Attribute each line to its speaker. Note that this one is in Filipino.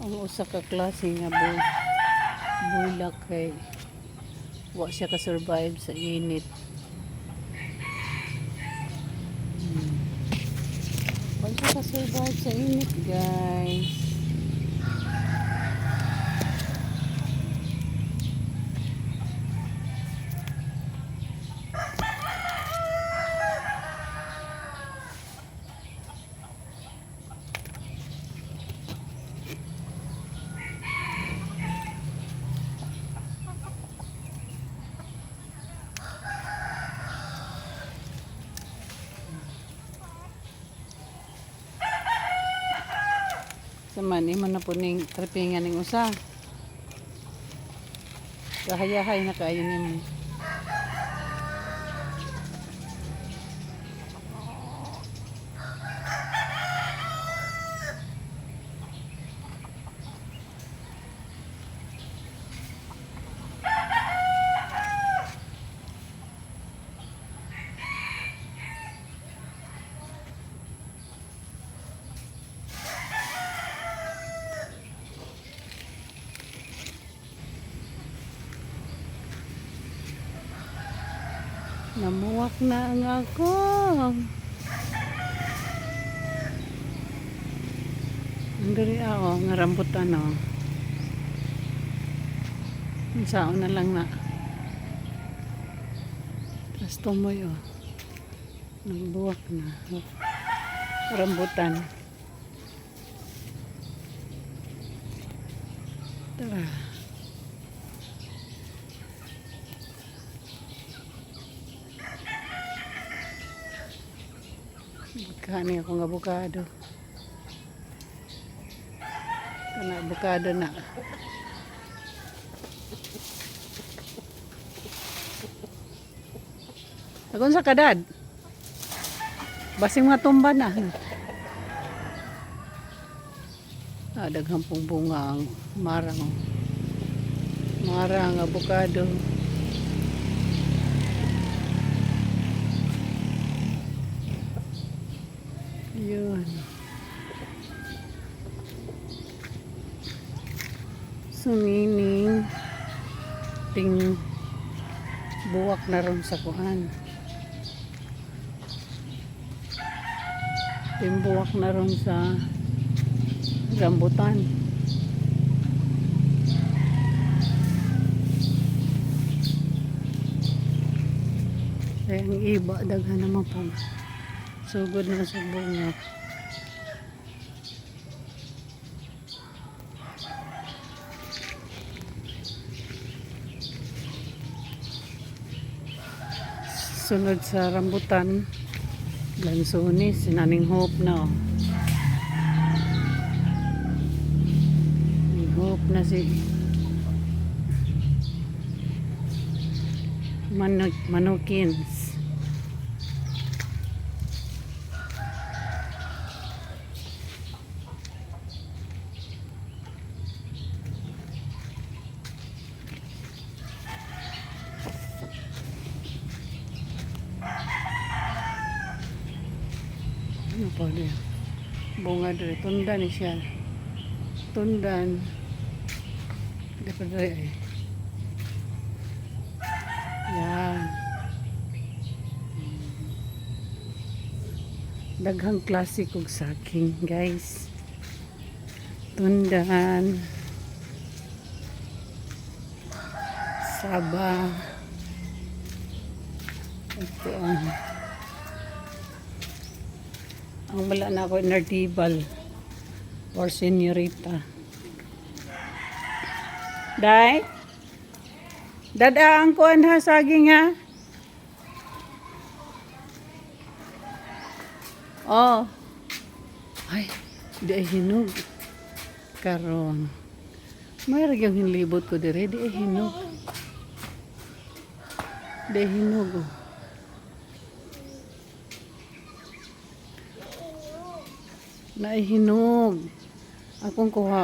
Speaker 1: Ang usa ka klase nga bulak kay wa siya ka-survive sa init. Wa siya ka-survive sa init, guys. Saman, imo na po ning tripingan ning usa. Kahayahay na kaayo nimo. Namuwak na ang ako. Andiri ako, nga rambutan o. Saan na lang na. Tapos tumoy o. Nagbuwak na. Rambutan. Tara. Kani akong avocado. Kana avocado na. Agon sa kadad. Basing mga tumba na. Daghang pong bunga ang marang. Marang avocado. Yun. Sumining ting buwak na ron sa kuan. Ting buwak na ron sa rambutan. Kaya ang iba daghan naman po. Sugod na sa bunga. Sunod sa rambutan, lansones, sinaning hope na o. Hope na si manukins. Ano pa niya? Bunga dito. Tundan ni siya. Tundan. Dapat rin eh. Yan. Daghang klase kong saking, guys. Tundan. Saba. Ito ang wala na ako inartibal or senyorita. Day? Dada ang kuan ha, saging ha? Oh. Ay, di ay hinog. Karon. Mayroon yung hinlibot ko dire, di ay hinog. Di ay hinog oh. Naihinog. Akong kuha